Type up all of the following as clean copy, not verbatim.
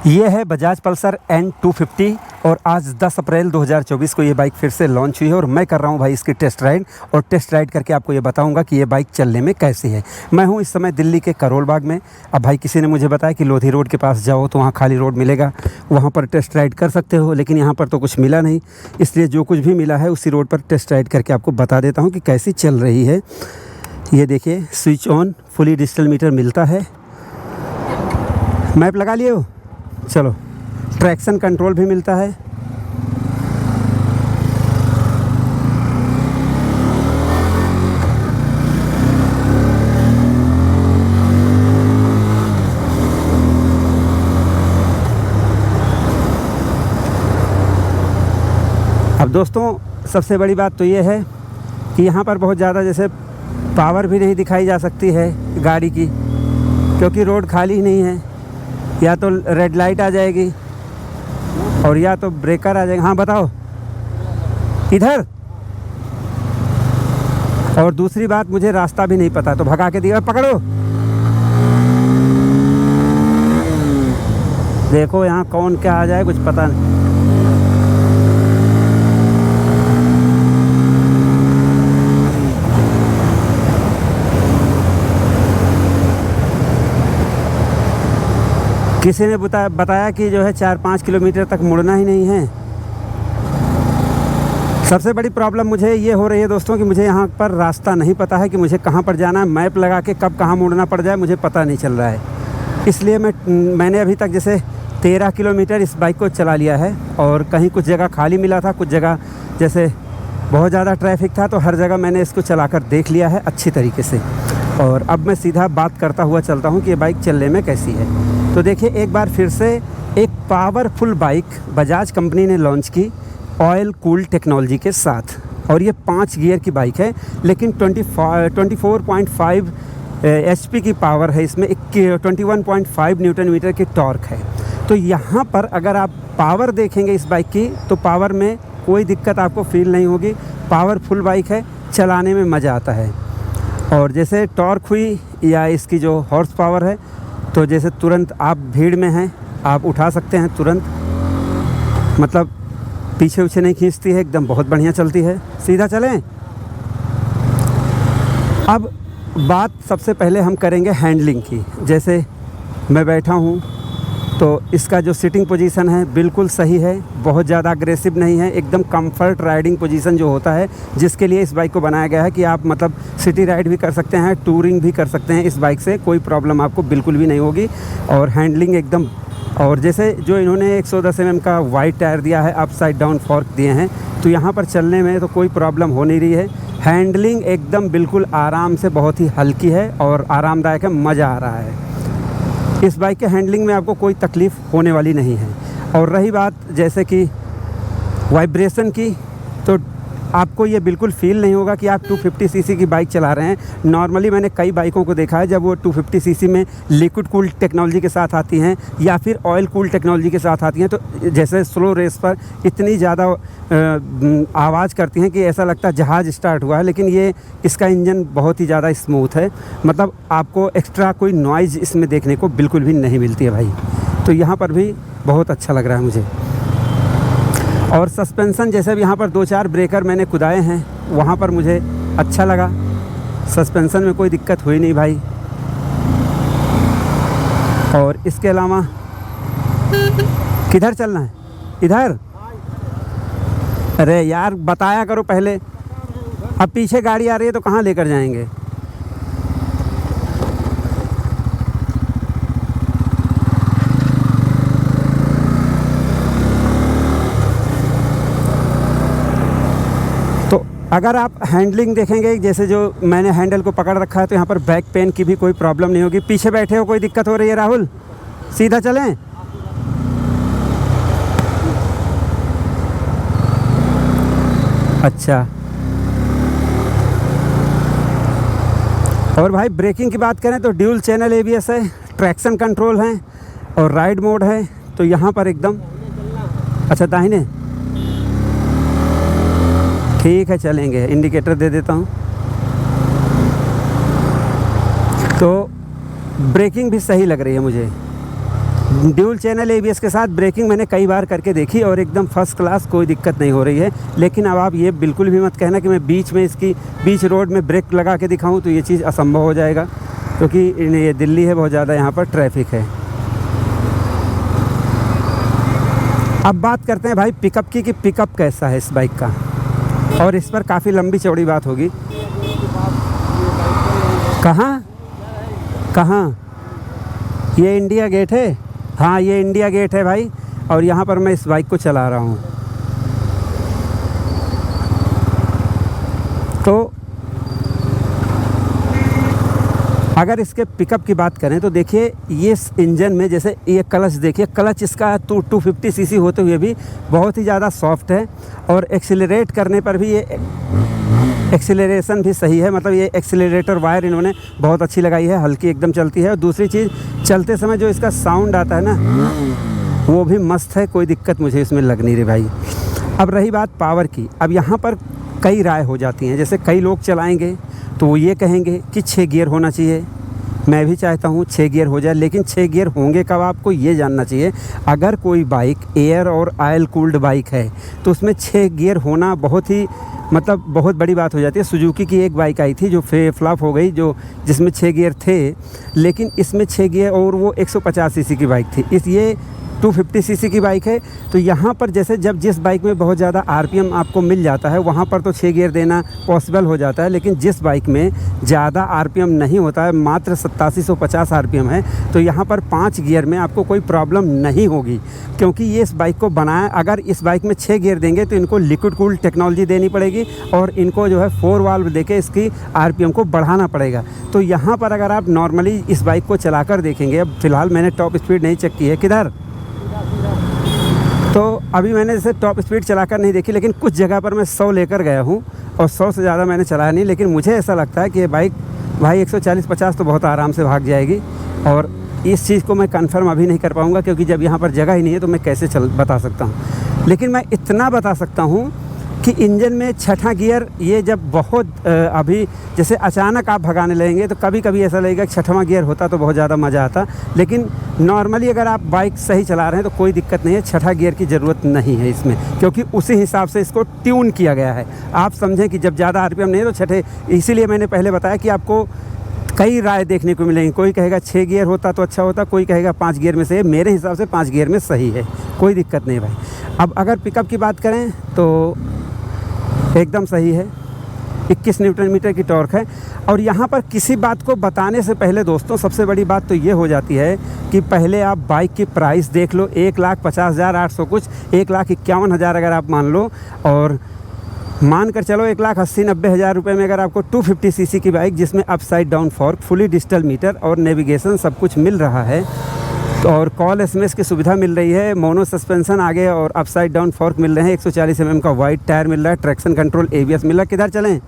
ये है Bajaj Pulsar N250 और आज 10 अप्रैल 2024 को ये बाइक फिर से लॉन्च हुई है और मैं कर रहा हूँ भाई इसकी टेस्ट राइड और टेस्ट राइड करके आपको ये बताऊँगा कि ये बाइक चलने में कैसी है। मैं हूँ इस समय दिल्ली के करोल बाग में। अब भाई किसी ने मुझे बताया कि लोधी रोड के पास जाओ तो वहाँ खाली रोड मिलेगा, वहाँ पर टेस्ट राइड कर सकते हो, लेकिन यहाँ पर तो कुछ मिला नहीं, इसलिए जो कुछ भी मिला है उसी रोड पर टेस्ट राइड करके आपको बता देता हूँ कि कैसी चल रही है। ये देखिए switch on fully digital meter मिलता है। मैप लगा लिए हो? चलो, ट्रैक्शन कंट्रोल भी मिलता है। अब दोस्तों सबसे बड़ी बात तो ये है कि यहाँ पर बहुत ज़्यादा जैसे पावर भी नहीं दिखाई जा सकती है गाड़ी की, क्योंकि रोड खाली ही नहीं है। या तो रेड लाइट आ जाएगी और या तो ब्रेकर आ जाएगा। हाँ बताओ इधर। और दूसरी बात, मुझे रास्ता भी नहीं पता तो भगा के दिया। पकड़ो, देखो यहाँ कौन क्या आ जाए कुछ पता नहीं। किसी ने बताया कि जो है 4-5 किलोमीटर तक मुड़ना ही नहीं है। सबसे बड़ी प्रॉब्लम मुझे ये हो रही है दोस्तों कि मुझे यहाँ पर रास्ता नहीं पता है कि मुझे कहाँ पर जाना है। मैप लगा के कब कहाँ मुड़ना पड़ जाए मुझे पता नहीं चल रहा है। इसलिए मैंने अभी तक जैसे 13 किलोमीटर इस बाइक को चला लिया है और कहीं कुछ जगह खाली मिला था, कुछ जगह जैसे बहुत ज़्यादा ट्रैफिक था, तो हर जगह मैंने इसको चलाकर देख लिया है अच्छी तरीके से। और अब मैं सीधा बात करता हुआ चलता हूँ कि ये बाइक चलने में कैसी है। तो देखिए एक बार फिर से एक पावरफुल बाइक बजाज कंपनी ने लॉन्च की ऑयल कूल्ड टेक्नोलॉजी के साथ, और ये 5 गियर की बाइक है, लेकिन 24.5 HP की पावर है इसमें, 21.5 न्यूटन मीटर की टॉर्क है। तो यहाँ पर अगर आप पावर देखेंगे इस बाइक की तो पावर में कोई दिक्कत आपको फील नहीं होगी। पावरफुल बाइक है, चलाने में मज़ा आता है। और जैसे टॉर्क हुई या इसकी जो हॉर्स पावर है, तो जैसे तुरंत आप भीड़ में हैं आप उठा सकते हैं तुरंत, मतलब पीछे उछे नहीं खींचती है, एकदम बहुत बढ़िया चलती है। सीधा चलें। अब बात सबसे पहले हम करेंगे हैंडलिंग की। जैसे मैं बैठा हूँ तो इसका जो सिटिंग पोजीशन है बिल्कुल सही है, बहुत ज़्यादा अग्रेसिव नहीं है, एकदम कंफर्ट राइडिंग पोजीशन जो होता है जिसके लिए इस बाइक को बनाया गया है कि आप मतलब सिटी राइड भी कर सकते हैं, टूरिंग भी कर सकते हैं। इस बाइक से कोई प्रॉब्लम आपको बिल्कुल भी नहीं होगी। और हैंडलिंग एकदम, और जैसे जो इन्होंने 110 mm का वाइड टायर दिया है, अपसाइड डाउन फॉर्क दिए हैं, तो यहाँ पर चलने में तो कोई प्रॉब्लम हो नहीं रही है। हैंडलिंग एकदम बिल्कुल आराम से, बहुत ही हल्की है और आरामदायक है, मज़ा आ रहा है। इस बाइक के हैंडलिंग में आपको कोई तकलीफ़ होने वाली नहीं है। और रही बात जैसे कि वाइब्रेशन की, तो आपको ये बिल्कुल फ़ील नहीं होगा कि आप 250 सीसी की बाइक चला रहे हैं। नॉर्मली मैंने कई बाइकों को देखा है जब वो 250 सीसी में लिक्विड कूल्ड टेक्नोलॉजी के साथ आती हैं या फिर ऑयल कूल्ड टेक्नोलॉजी के साथ आती हैं, तो जैसे स्लो रेस पर इतनी ज़्यादा आवाज़ करती हैं कि ऐसा लगता है जहाज़ स्टार्ट हुआ है। लेकिन ये इसका इंजन बहुत ही ज़्यादा स्मूथ है, मतलब आपको एक्स्ट्रा कोई नॉइज़ इसमें देखने को बिल्कुल भी नहीं मिलती है भाई। तो यहाँ पर भी बहुत अच्छा लग रहा है मुझे। और सस्पेंसन जैसे भी यहाँ पर 2-4 ब्रेकर मैंने कुदाए हैं, वहाँ पर मुझे अच्छा लगा। सस्पेंसन में कोई दिक्कत हुई नहीं भाई। और इसके अलावा किधर चलना है? इधर? अरे यार बताया करो पहले। अब पीछे गाड़ी आ रही है तो कहाँ लेकर जाएंगे? अगर आप हैंडलिंग देखेंगे, जैसे जो मैंने हैंडल को पकड़ रखा है, तो यहाँ पर बैक पेन की भी कोई प्रॉब्लम नहीं होगी। पीछे बैठे हो कोई दिक्कत हो रही है राहुल? सीधा चलें। अच्छा, और भाई ब्रेकिंग की बात करें तो ड्यूल चैनल ABS है, ट्रैक्शन कंट्रोल है और राइड मोड है। तो यहाँ पर एकदम अच्छा, दाहिने ठीक है, चलेंगे। इंडिकेटर दे देता हूँ। तो ब्रेकिंग भी सही लग रही है मुझे। ड्यूल चैनल एबीएस के साथ ब्रेकिंग मैंने कई बार करके देखी और एकदम फर्स्ट क्लास, कोई दिक्कत नहीं हो रही है। लेकिन अब आप ये बिल्कुल भी मत कहना कि मैं बीच रोड में ब्रेक लगा के दिखाऊं, तो ये चीज़ असंभव हो जाएगा, क्योंकि ये दिल्ली है, बहुत ज़्यादा यहाँ पर ट्रैफिक है। अब बात करते हैं भाई पिकअप की, कि पिकअप कैसा है इस बाइक का, और इस पर काफ़ी लंबी चौड़ी बात होगी। कहाँ ये इंडिया गेट है? हाँ, ये इंडिया गेट है भाई, और यहाँ पर मैं इस बाइक को चला रहा हूँ। तो अगर इसके पिकअप की बात करें तो देखिए, ये इंजन में जैसे ये क्लच देखिए, क्लच इसका 250 सीसी होते हुए भी बहुत ही ज़्यादा सॉफ्ट है, और एक्सीलरेट करने पर भी ये एक्सीलरेशन भी सही है, मतलब ये एक्सीलरेटर वायर इन्होंने बहुत अच्छी लगाई है, हल्की एकदम चलती है। और दूसरी चीज़, चलते समय जो इसका साउंड आता है ना, वो भी मस्त है, कोई दिक्कत मुझे इसमें लग नहीं रही भाई। अब रही बात पावर की, अब यहाँ पर कई राय हो जाती हैं। जैसे कई लोग चलाएंगे तो वो ये कहेंगे कि 6 गियर होना चाहिए, मैं भी चाहता हूँ 6 गियर हो जाए, लेकिन 6 गियर होंगे कब, आपको ये जानना चाहिए। अगर कोई बाइक एयर और ऑयल कूल्ड बाइक है तो उसमें 6 गियर होना बहुत ही मतलब बहुत बड़ी बात हो जाती है। सुजुकी की एक बाइक आई थी जो फ्लॉप हो गई, जिसमें 6 गियर थे, लेकिन इसमें 6 गियर, और वो 150 सीसी की बाइक थी। ये 250 सीसी की बाइक है। तो यहाँ पर जैसे जब जिस बाइक में बहुत ज़्यादा आरपीएम आपको मिल जाता है, वहाँ पर तो 6 गियर देना पॉसिबल हो जाता है, लेकिन जिस बाइक में ज़्यादा आरपीएम नहीं होता है, मात्र 8750 आरपीएम है, तो यहाँ पर 5 गियर में आपको कोई प्रॉब्लम नहीं होगी, क्योंकि ये इस बाइक को बनाया। अगर इस बाइक में 6 गियर देंगे तो इनको लिक्विड कूल्ड टेक्नोलॉजी देनी पड़ेगी, और इनको जो है 4 वाल्व देके इसकी आरपीएम को बढ़ाना पड़ेगा। तो यहाँ पर अगर आप नॉर्मली इस बाइक को चलाकर देखेंगे, अब फ़िलहाल मैंने टॉप स्पीड नहीं चेक की है, किधर, तो अभी मैंने जैसे टॉप स्पीड चलाकर नहीं देखी, लेकिन कुछ जगह पर मैं 100 लेकर गया हूँ, और 100 से ज़्यादा मैंने चलाया नहीं। लेकिन मुझे ऐसा लगता है कि ये बाइक भाई 140-50 तो बहुत आराम से भाग जाएगी, और इस चीज़ को मैं कंफर्म अभी नहीं कर पाऊँगा, क्योंकि जब यहाँ पर जगह ही नहीं है तो मैं कैसे बता सकता हूँ। लेकिन मैं इतना बता सकता हूँ कि इंजन में 6ठा गियर, ये जब बहुत अभी जैसे अचानक आप भगाने लगेंगे तो कभी कभी ऐसा लगेगा कि 6वां गियर होता तो बहुत ज़्यादा मज़ा आता, लेकिन नॉर्मली अगर आप बाइक सही चला रहे हैं तो कोई दिक्कत नहीं है, 6ठा गियर की ज़रूरत नहीं है इसमें, क्योंकि उसी हिसाब से इसको ट्यून किया गया है। आप समझें कि जब ज़्यादा आरपीएम नहीं है तो 6ठे, इसीलिए मैंने पहले बताया कि आपको कई राय देखने को मिलेंगी। कोई कहेगा 6 गियर होता तो अच्छा होता, कोई कहेगा 5 गियर में से, मेरे हिसाब से 5 गियर में सही है, कोई दिक्कत नहीं भाई। अब अगर पिकअप की बात करें तो एकदम सही है, 21 न्यूटन मीटर की टॉर्क है। और यहाँ पर किसी बात को बताने से पहले दोस्तों, सबसे बड़ी बात तो ये हो जाती है कि पहले आप बाइक की प्राइस देख लो, 1,50,800 कुछ, 1,51,000 अगर आप मान लो, और मान कर चलो 1,80,000-90,000 रुपये में अगर आपको 250 सीसी की बाइक जिसमें upside down fork, fully digital meter और नेविगेशन सब कुछ मिल रहा है, तो और कॉल एसएमएस की सुविधा मिल रही है, मोनो सस्पेंशन आगे और अपसाइड डाउन फॉर्क मिल रहे हैं, 140 mm का वाइड टायर मिल रहा है, ट्रैक्शन कंट्रोल एबीएस मिल रहा है, किधर चलें,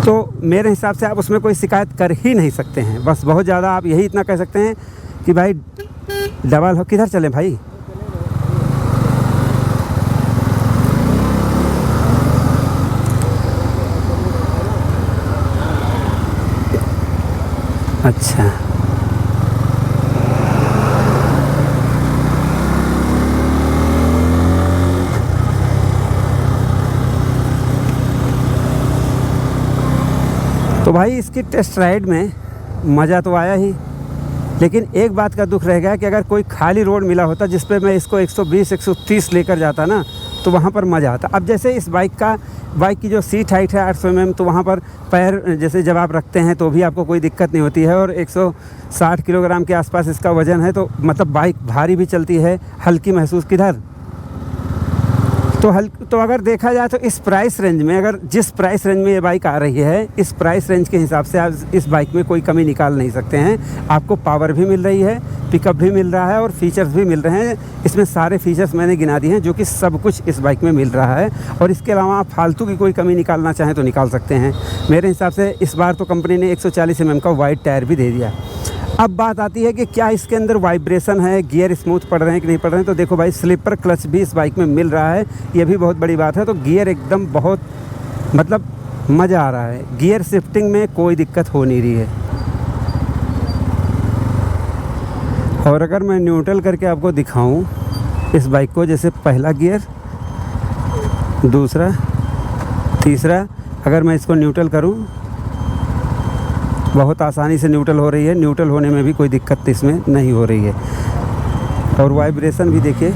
तो मेरे हिसाब से आप उसमें कोई शिकायत कर ही नहीं सकते हैं। बस बहुत ज़्यादा आप यही इतना कह सकते हैं कि भाई डबल हो, किधर चलें भाई, अच्छा तो भाई इसकी टेस्ट राइड में मज़ा तो आया ही, लेकिन एक बात का दुख रह गया कि अगर कोई खाली रोड मिला होता जिस पे मैं इसको 120-130 लेकर जाता ना, तो वहाँ पर मज़ा आता। अब जैसे इस बाइक की जो सीट हाइट है 800 mm, तो वहाँ पर पैर जैसे जब आप रखते हैं तो भी आपको कोई दिक्कत नहीं होती है, और 160 किलोग्राम के आसपास इसका वज़न है, तो मतलब बाइक भारी भी चलती है, हल्की महसूस, किधर तो अगर देखा जाए तो इस प्राइस रेंज में, अगर जिस प्राइस रेंज में ये बाइक आ रही है, इस प्राइस रेंज के हिसाब से आप इस बाइक में कोई कमी निकाल नहीं सकते हैं। आपको पावर भी मिल रही है, पिकअप भी मिल रहा है, और फीचर्स भी मिल रहे हैं। इसमें सारे फीचर्स मैंने गिना दिए हैं, जो कि सब कुछ इस बाइक में मिल रहा है, और इसके अलावा आप फालतू की कोई कमी निकालना चाहें तो निकाल सकते हैं। मेरे हिसाब से इस बार तो कंपनी ने 140 mm का वाइड टायर भी दे दिया। अब बात आती है कि क्या इसके अंदर वाइब्रेशन है, गियर स्मूथ पड़ रहे हैं कि नहीं पड़ रहे हैं, तो देखो भाई स्लीपर क्लच भी इस बाइक में मिल रहा है, ये भी बहुत बड़ी बात है। तो गियर एकदम बहुत मतलब मज़ा आ रहा है, गियर शिफ्टिंग में कोई दिक्कत हो नहीं रही है। और अगर मैं न्यूट्रल करके आपको दिखाऊं इस बाइक को, जैसे पहला गियर, दूसरा, तीसरा, अगर मैं इसको न्यूट्रल करूं, बहुत आसानी से न्यूट्रल हो रही है। न्यूट्रल होने में भी कोई दिक्कत इसमें नहीं हो रही है। और वाइब्रेशन भी देखिए,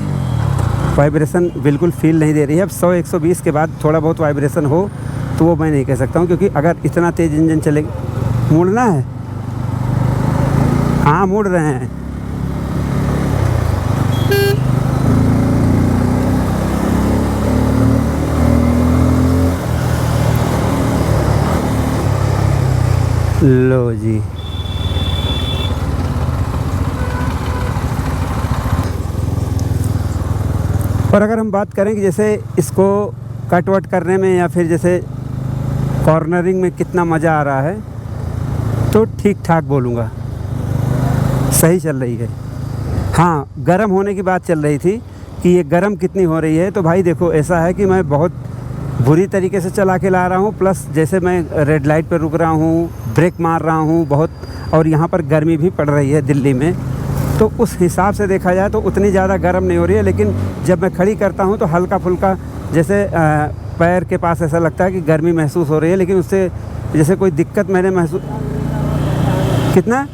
वाइब्रेशन बिल्कुल फील नहीं दे रही है। अब 100-120 के बाद थोड़ा बहुत वाइब्रेशन हो तो वो मैं नहीं कह सकता हूँ, क्योंकि अगर इतना तेज़ इंजन चले, मुड़ना है, हाँ मुड़ रहे हैं। लो जी, और अगर हम बात करें कि जैसे इसको कट वट करने में या फिर जैसे कॉर्नरिंग में कितना मज़ा आ रहा है, तो ठीक ठाक बोलूँगा, सही चल रही है। हाँ, गर्म होने की बात चल रही थी कि ये गर्म कितनी हो रही है। तो भाई देखो, ऐसा है कि मैं बहुत बुरी तरीके से चला के ला रहा हूँ, प्लस जैसे मैं रेड लाइट पर रुक रहा हूँ, ब्रेक मार रहा हूँ बहुत, और यहाँ पर गर्मी भी पड़ रही है दिल्ली में, तो उस हिसाब से देखा जाए तो उतनी ज़्यादा गर्म नहीं हो रही है। लेकिन जब मैं खड़ी करता हूँ तो हल्का फुल्का जैसे पैर के पास ऐसा लगता है कि गर्मी महसूस हो रही है, लेकिन उससे जैसे कोई दिक्कत मैंने महसूस, कितना,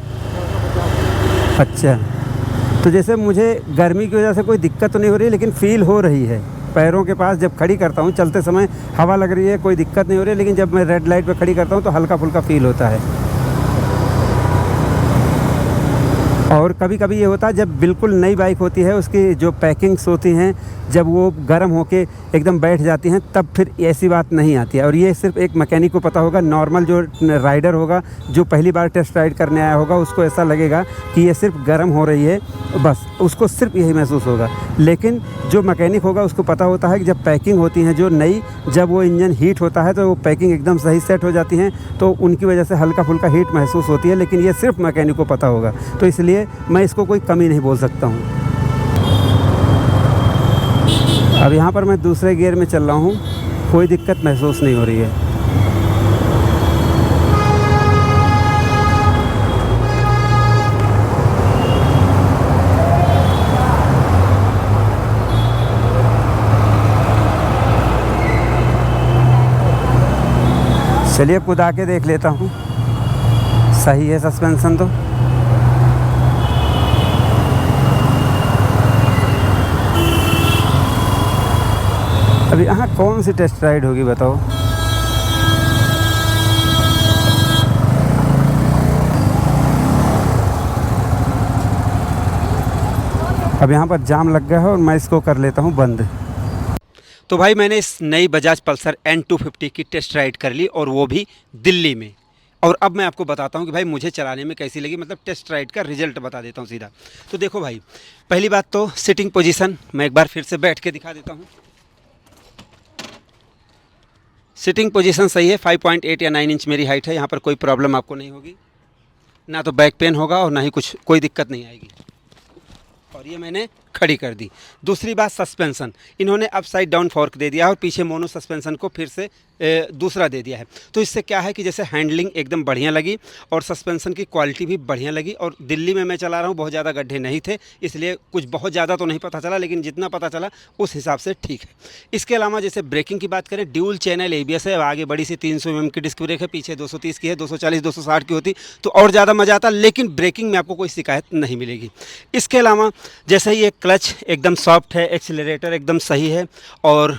अच्छा, तो जैसे मुझे गर्मी की वजह से कोई दिक्कत तो नहीं हो रही है, लेकिन फ़ील हो रही है पैरों के पास। जब खड़ी करता हूँ चलते समय हवा लग रही है, कोई दिक्कत नहीं हो रही है, लेकिन जब मैं रेड लाइट पे खड़ी करता हूँ तो हल्का फुल्का फ़ील होता है। और कभी कभी ये होता है जब बिल्कुल नई बाइक होती है, उसकी जो पैकिंग्स होती हैं, जब वो गर्म होके एकदम बैठ जाती हैं, तब फिर ऐसी बात नहीं आती है। और ये सिर्फ एक मैकेनिक को पता होगा। नॉर्मल जो राइडर होगा, जो पहली बार टेस्ट राइड करने आया होगा, उसको ऐसा लगेगा कि ये सिर्फ गर्म हो रही है, बस उसको सिर्फ यही महसूस होगा। लेकिन जो मैकेनिक होगा उसको पता होता है कि जब पैकिंग होती है जो नई, जब वो इंजन हीट होता है तो वो पैकिंग एकदम सही सेट हो जाती हैं, तो उनकी वजह से हल्का फुल्का हीट महसूस होती है। लेकिन ये सिर्फ मैकेनिक को पता होगा, तो इसलिए मैं इसको कोई कमी नहीं बोल सकता हूँ। अब यहाँ पर मैं दूसरे गियर में चल रहा हूँ, कोई दिक्कत महसूस नहीं हो रही है। चलिए कूदा के देख लेता हूँ, सही है सस्पेंशन तो। अभी यहाँ कौन सी टेस्ट राइड होगी बताओ। अब यहाँ पर जाम लग गया है और मैं इसको कर लेता हूँ बंद। तो भाई मैंने इस नई बजाज पल्सर N250 की टेस्ट राइड कर ली, और वो भी दिल्ली में। और अब मैं आपको बताता हूँ कि भाई मुझे चलाने में कैसी लगी, मतलब टेस्ट राइड का रिजल्ट बता देता हूँ सीधा। तो देखो भाई, पहली बात तो सिटिंग पोजीशन, मैं एक बार फिर से बैठ के दिखा देता हूँ। सिटिंग पोजीशन सही है, 5.8 या 9 इंच मेरी हाइट है, यहाँ पर कोई प्रॉब्लम आपको नहीं होगी, ना तो बैक पेन होगा और ना ही कोई दिक्कत नहीं आएगी। और ये मैंने खड़ी कर दी। दूसरी बात, सस्पेंशन, इन्होंने अप साइड डाउन फॉर्क दे दिया और पीछे मोनो सस्पेंशन को फिर से दूसरा दे दिया है। तो इससे क्या है कि जैसे हैंडलिंग एकदम बढ़िया लगी और सस्पेंशन की क्वालिटी भी बढ़िया लगी। और दिल्ली में मैं चला रहा हूँ, बहुत ज़्यादा गड्ढे नहीं थे, इसलिए कुछ बहुत ज़्यादा तो नहीं पता चला, लेकिन जितना पता चला उस हिसाब से ठीक है। इसके अलावा जैसे ब्रेकिंग की बात करें, ड्यूल चैनल ABS है, आगे बड़ी सी 300 mm की डिस्क ब्रेक है, पीछे 230 की है, 240 260 की होती तो और ज़्यादा मज़ा आता, लेकिन ब्रेकिंग में आपको कोई शिकायत नहीं मिलेगी। इसके अलावा जैसे ही क्लच एकदम सॉफ्ट है, एक्सीलरेटर एकदम सही है, और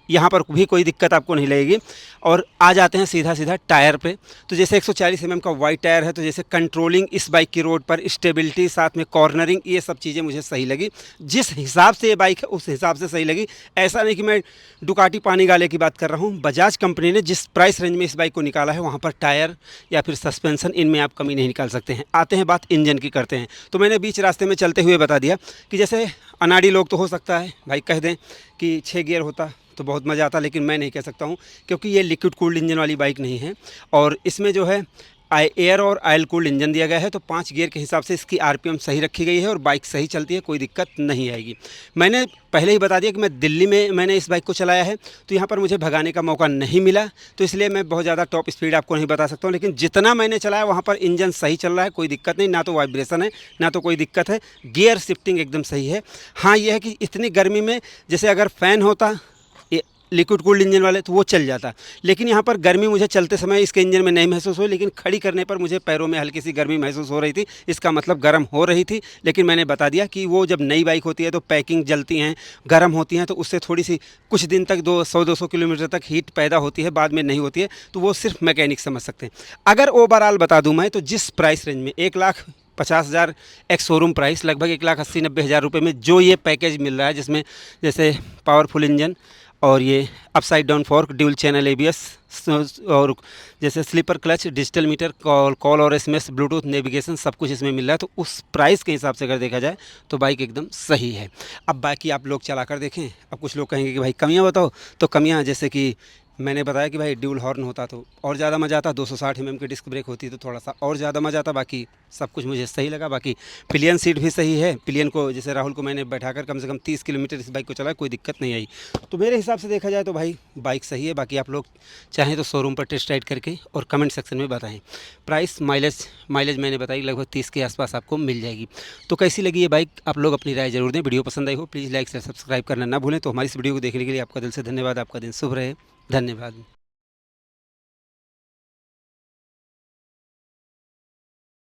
यहाँ पर भी कोई दिक्कत आपको नहीं लगेगी। और आ जाते हैं सीधा सीधा टायर पे। तो जैसे 140 mm का वाइड टायर है, तो जैसे कंट्रोलिंग इस बाइक की रोड पर, स्टेबिलिटी, साथ में कॉर्नरिंग, ये सब चीज़ें मुझे सही लगी। जिस हिसाब से ये बाइक है उस हिसाब से सही लगी। ऐसा नहीं कि मैं डुकाटी पानी गाले की बात कर रहा हूँ। बजाज कंपनी ने जिस प्राइस रेंज में इस बाइक को निकाला है, वहाँ पर टायर या फिर सस्पेंशन, इनमें आप कमी नहीं निकाल सकते हैं। आते हैं बात इंजन की करते हैं। तो मैंने बीच रास्ते में चलते हुए बता दिया कि जैसे अनाड़ी लोग तो हो सकता है भाई कह दें कि 6 गियर होता तो बहुत मज़ा आता, लेकिन मैं नहीं कह सकता हूँ, क्योंकि ये लिक्विड कूल्ड इंजन वाली बाइक नहीं है। और इसमें जो है एयर और ऑयल कूल्ड इंजन दिया गया है। तो 5 गियर के हिसाब से इसकी आरपीएम सही रखी गई है और बाइक सही चलती है, कोई दिक्कत नहीं आएगी। मैंने पहले ही बता दिया कि मैं दिल्ली में मैंने इस बाइक को चलाया है, तो यहाँ पर मुझे भगाने का मौका नहीं मिला, तो इसलिए मैं बहुत ज़्यादा टॉप स्पीड आपको नहीं बता सकता हूँ। लेकिन जितना मैंने चलाया वहाँ पर इंजन सही चल रहा है, कोई दिक्कत नहीं, ना तो वाइब्रेशन है ना तो कोई दिक्कत है, गियर शिफ्टिंग एकदम सही है। हाँ ये है कि इतनी गर्मी में जैसे अगर फ़ैन होता लिक्विड कूल्ड इंजन वाले तो वो चल जाता, लेकिन यहाँ पर गर्मी मुझे चलते समय इसके इंजन में नहीं महसूस हुई, लेकिन खड़ी करने पर मुझे पैरों में हल्की सी गर्मी महसूस हो रही थी। इसका मतलब गर्म हो रही थी, लेकिन मैंने बता दिया कि वो जब नई बाइक होती है तो पैकिंग जलती हैं, गर्म होती हैं, तो उससे थोड़ी सी कुछ दिन तक 100-200 किलोमीटर तक हीट पैदा होती है, बाद में नहीं होती है, तो वो सिर्फ मैकेनिक समझ सकते हैं। अगर ओवरऑल बता दूँ मैं, तो जिस प्राइस रेंज में 1,50,000 एक्स शोरूम प्राइस लगभग 1,80,000-90,000 रुपये में जो ये पैकेज मिल रहा है, जिसमें जैसे पावरफुल इंजन और ये upside down fork, dual channel ABS और जैसे slipper clutch, digital meter, call और एसएमएस, ब्लूटूथ, नेविगेशन, सब कुछ इसमें मिल रहा है, तो उस प्राइस के हिसाब से अगर देखा जाए तो बाइक एकदम सही है। अब बाकी आप लोग चला कर देखें। अब कुछ लोग कहेंगे कि भाई कमियां बताओ, तो कमियां जैसे कि मैंने बताया कि भाई ड्यूल हॉर्न होता तो और ज़्यादा मज़ा आता, 260 mm की डिस्क ब्रेक होती तो थोड़ा सा और ज़्यादा मज़ा आता। बाकी सब कुछ मुझे सही लगा। बाकी पिलियन सीट भी सही है। पिलियन को जैसे राहुल को मैंने बैठाकर कम से कम 30 किलोमीटर इस बाइक को चलाया, कोई दिक्कत नहीं आई। तो मेरे हिसाब से देखा जाए तो भाई बाइक सही है। बाकी आप लोग चाहें तो शोरूम पर टेस्ट राइड करके और कमेंट सेक्शन में बताएं। प्राइस, माइलेज मैंने बताई लगभग 30 के आसपास आपको मिल जाएगी। तो कैसी लगी ये बाइक, आप लोग अपनी राय जरूर दें। वीडियो पसंद आई हो प्लीज़ लाइक से सब्सक्राइब करना ना भूलें। तो हमारी इस वीडियो को देखने के लिए आपका दिल से धन्यवाद। आपका दिन शुभ रहे। धन्यवाद।